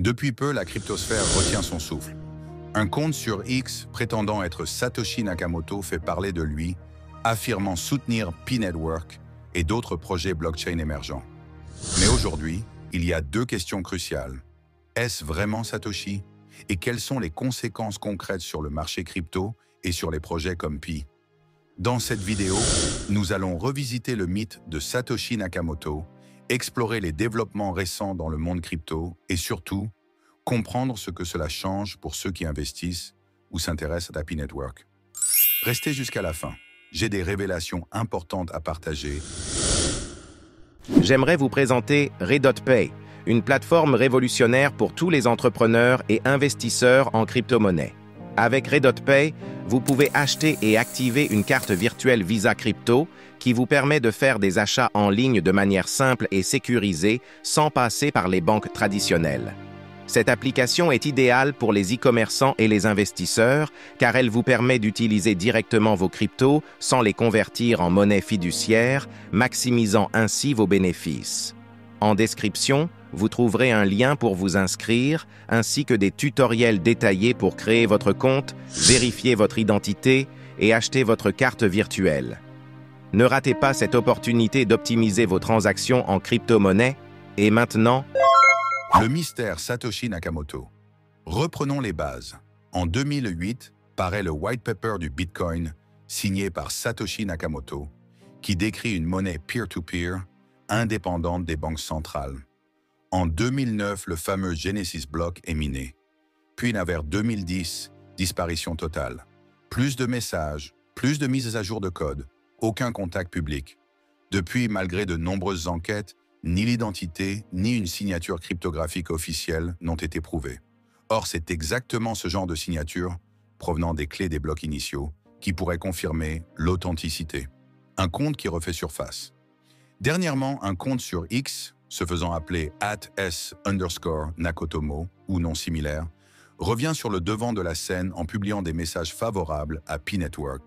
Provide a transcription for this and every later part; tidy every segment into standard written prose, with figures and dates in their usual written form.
Depuis peu, la cryptosphère retient son souffle. Un compte sur X prétendant être Satoshi Nakamoto fait parler de lui, affirmant soutenir P-Network et d'autres projets blockchain émergents. Mais aujourd'hui, il y a deux questions cruciales. Est-ce vraiment Satoshi? Et quelles sont les conséquences concrètes sur le marché crypto et sur les projets comme Pi? Dans cette vidéo, nous allons revisiter le mythe de Satoshi Nakamoto, explorer les développements récents dans le monde crypto et surtout, comprendre ce que cela change pour ceux qui investissent ou s'intéressent à P-Network. Restez jusqu'à la fin. J'ai des révélations importantes à partager. J'aimerais vous présenter Redot-Pay, une plateforme révolutionnaire pour tous les entrepreneurs et investisseurs en crypto-monnaie. Avec Redot-Pay, vous pouvez acheter et activer une carte virtuelle Visa Crypto qui vous permet de faire des achats en ligne de manière simple et sécurisée sans passer par les banques traditionnelles. Cette application est idéale pour les e-commerçants et les investisseurs car elle vous permet d'utiliser directement vos cryptos sans les convertir en monnaie fiduciaire, maximisant ainsi vos bénéfices. En description, vous trouverez un lien pour vous inscrire, ainsi que des tutoriels détaillés pour créer votre compte, vérifier votre identité et acheter votre carte virtuelle. Ne ratez pas cette opportunité d'optimiser vos transactions en crypto-monnaie. Et maintenant, le mystère Satoshi Nakamoto. Reprenons les bases. En 2008, paraît le white paper du Bitcoin, signé par Satoshi Nakamoto, qui décrit une monnaie peer-to-peer, indépendante des banques centrales. En 2009, le fameux Genesis Block est miné. Puis vers 2010, disparition totale. Plus de messages, plus de mises à jour de code, aucun contact public. Depuis, malgré de nombreuses enquêtes, ni l'identité, ni une signature cryptographique officielle n'ont été prouvées. Or, c'est exactement ce genre de signature, provenant des clés des blocs initiaux, qui pourrait confirmer l'authenticité. Un compte qui refait surface. Dernièrement, un compte sur X, se faisant appeler @s_Nakotomo ou non similaire, revient sur le devant de la scène en publiant des messages favorables à P-Network.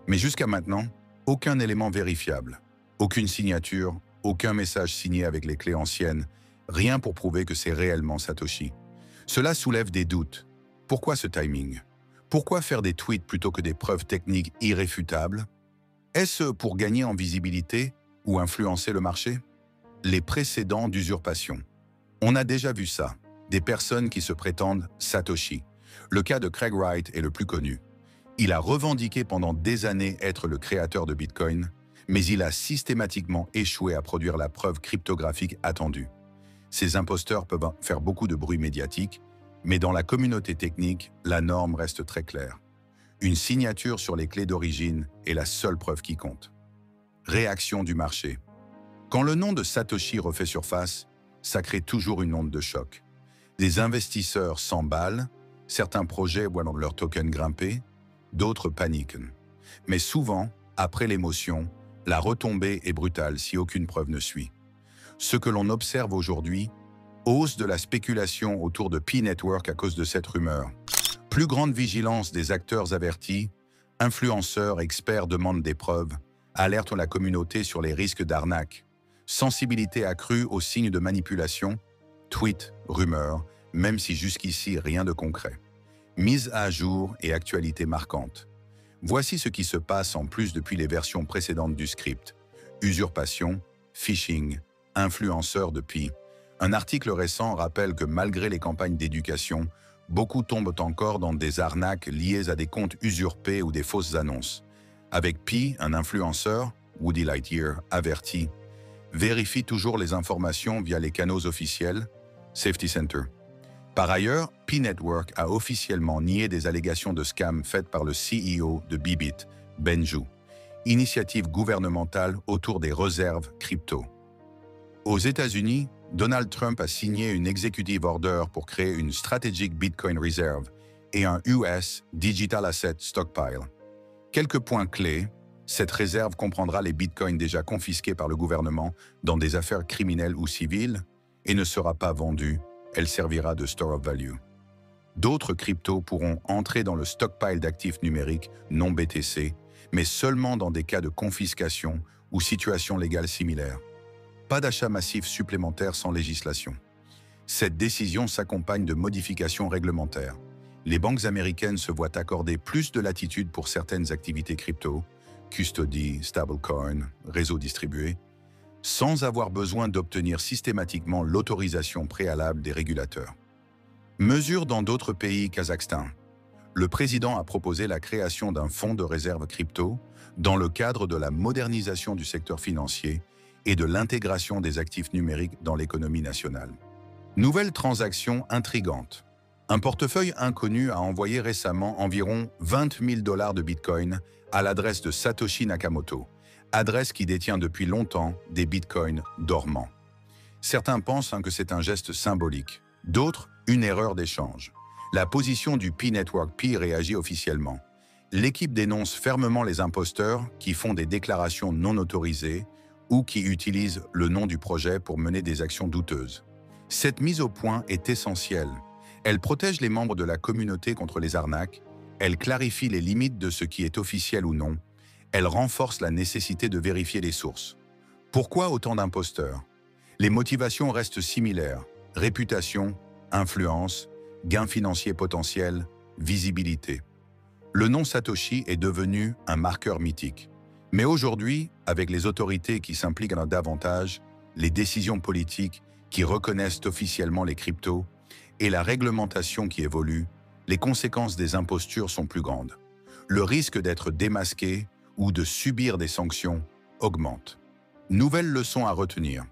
Mais jusqu'à maintenant, aucun élément vérifiable, aucune signature, aucun message signé avec les clés anciennes, rien pour prouver que c'est réellement Satoshi. Cela soulève des doutes. Pourquoi ce timing? Pourquoi faire des tweets plutôt que des preuves techniques irréfutables? Est-ce pour gagner en visibilité ou influencer le marché? Les précédents d'usurpation. On a déjà vu ça, des personnes qui se prétendent Satoshi. Le cas de Craig Wright est le plus connu. Il a revendiqué pendant des années être le créateur de Bitcoin, mais il a systématiquement échoué à produire la preuve cryptographique attendue. Ces imposteurs peuvent faire beaucoup de bruit médiatique, mais dans la communauté technique, la norme reste très claire. Une signature sur les clés d'origine est la seule preuve qui compte. Réaction du marché. Quand le nom de Satoshi refait surface, ça crée toujours une onde de choc. Des investisseurs s'emballent, certains projets voient leur token grimper, d'autres paniquent. Mais souvent, après l'émotion, la retombée est brutale si aucune preuve ne suit. Ce que l'on observe aujourd'hui, hausse de la spéculation autour de P-Network à cause de cette rumeur. Plus grande vigilance des acteurs avertis, influenceurs, experts demandent des preuves, alertent la communauté sur les risques d'arnaque, sensibilité accrue aux signes de manipulation, tweets, rumeurs, même si jusqu'ici rien de concret. Mise à jour et actualité marquante. Voici ce qui se passe en plus depuis les versions précédentes du script. Usurpation, phishing, influenceurs de Pi. Un article récent rappelle que malgré les campagnes d'éducation, beaucoup tombent encore dans des arnaques liées à des comptes usurpés ou des fausses annonces. Avec Pi, un influenceur, Woody Lightyear, averti, vérifie toujours les informations via les canaux officiels, Safety Center. Par ailleurs, P-Network a officiellement nié des allégations de scam faites par le CEO de Bybit, Ben Zhu, initiative gouvernementale autour des réserves crypto. Aux États-Unis, Donald Trump a signé une executive order pour créer une Strategic Bitcoin Reserve et un US Digital Asset Stockpile. Quelques points clés. Cette réserve comprendra les bitcoins déjà confisqués par le gouvernement dans des affaires criminelles ou civiles et ne sera pas vendue. Elle servira de store of value. D'autres cryptos pourront entrer dans le stockpile d'actifs numériques non BTC, mais seulement dans des cas de confiscation ou situations légales similaires. Pas d'achat massif supplémentaire sans législation. Cette décision s'accompagne de modifications réglementaires. Les banques américaines se voient accorder plus de latitude pour certaines activités crypto, custody, stablecoin, réseaux distribués, sans avoir besoin d'obtenir systématiquement l'autorisation préalable des régulateurs. Mesure dans d'autres pays, Kazakhstan. Le président a proposé la création d'un fonds de réserve crypto dans le cadre de la modernisation du secteur financier et de l'intégration des actifs numériques dans l'économie nationale. Nouvelle transaction intrigante. Un portefeuille inconnu a envoyé récemment environ 20 000 $ de Bitcoin à l'adresse de Satoshi Nakamoto, adresse qui détient depuis longtemps des Bitcoins dormants. Certains pensent que c'est un geste symbolique, d'autres une erreur d'échange. La position du P-Network P réagit officiellement. L'équipe dénonce fermement les imposteurs qui font des déclarations non autorisées ou qui utilisent le nom du projet pour mener des actions douteuses. Cette mise au point est essentielle. Elle protège les membres de la communauté contre les arnaques, elle clarifie les limites de ce qui est officiel ou non, elle renforce la nécessité de vérifier les sources. Pourquoi autant d'imposteurs? Les motivations restent similaires: réputation, influence, gains financiers potentiels, visibilité. Le nom Satoshi est devenu un marqueur mythique. Mais aujourd'hui, avec les autorités qui s'impliquent davantage, les décisions politiques qui reconnaissent officiellement les cryptos et la réglementation qui évolue, les conséquences des impostures sont plus grandes. Le risque d'être démasqué ou de subir des sanctions augmente. Nouvelle leçon à retenir.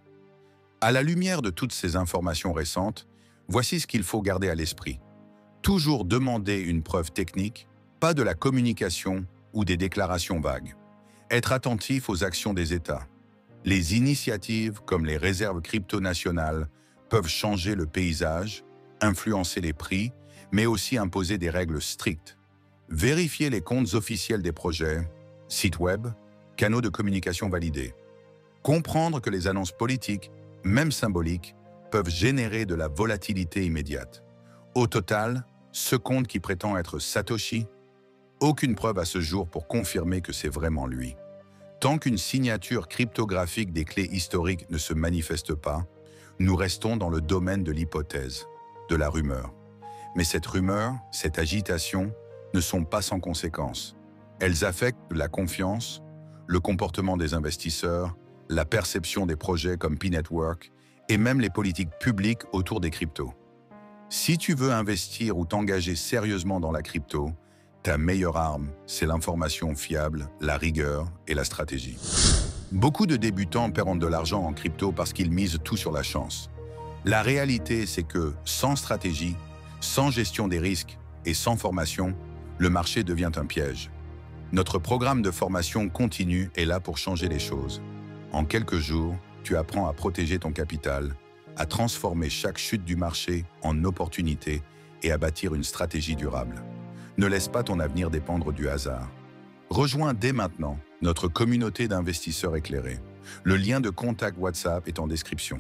À la lumière de toutes ces informations récentes, voici ce qu'il faut garder à l'esprit. Toujours demander une preuve technique, pas de la communication ou des déclarations vagues. Être attentif aux actions des États. Les initiatives comme les réserves crypto-nationales peuvent changer le paysage, influencer les prix, mais aussi imposer des règles strictes. Vérifier les comptes officiels des projets, sites web, canaux de communication validés. Comprendre que les annonces politiques, même symboliques, peuvent générer de la volatilité immédiate. Au total, ce compte qui prétend être Satoshi, aucune preuve à ce jour pour confirmer que c'est vraiment lui. Tant qu'une signature cryptographique des clés historiques ne se manifeste pas, nous restons dans le domaine de l'hypothèse, de la rumeur. Mais cette rumeur, cette agitation, ne sont pas sans conséquences. Elles affectent la confiance, le comportement des investisseurs, la perception des projets comme P-Network et même les politiques publiques autour des cryptos. Si tu veux investir ou t'engager sérieusement dans la crypto, ta meilleure arme, c'est l'information fiable, la rigueur et la stratégie. Beaucoup de débutants perdent de l'argent en crypto parce qu'ils misent tout sur la chance. La réalité, c'est que sans stratégie, sans gestion des risques et sans formation, le marché devient un piège. Notre programme de formation continue est là pour changer les choses. En quelques jours, tu apprends à protéger ton capital, à transformer chaque chute du marché en opportunité et à bâtir une stratégie durable. Ne laisse pas ton avenir dépendre du hasard. Rejoins dès maintenant notre communauté d'investisseurs éclairés. Le lien de contact WhatsApp est en description.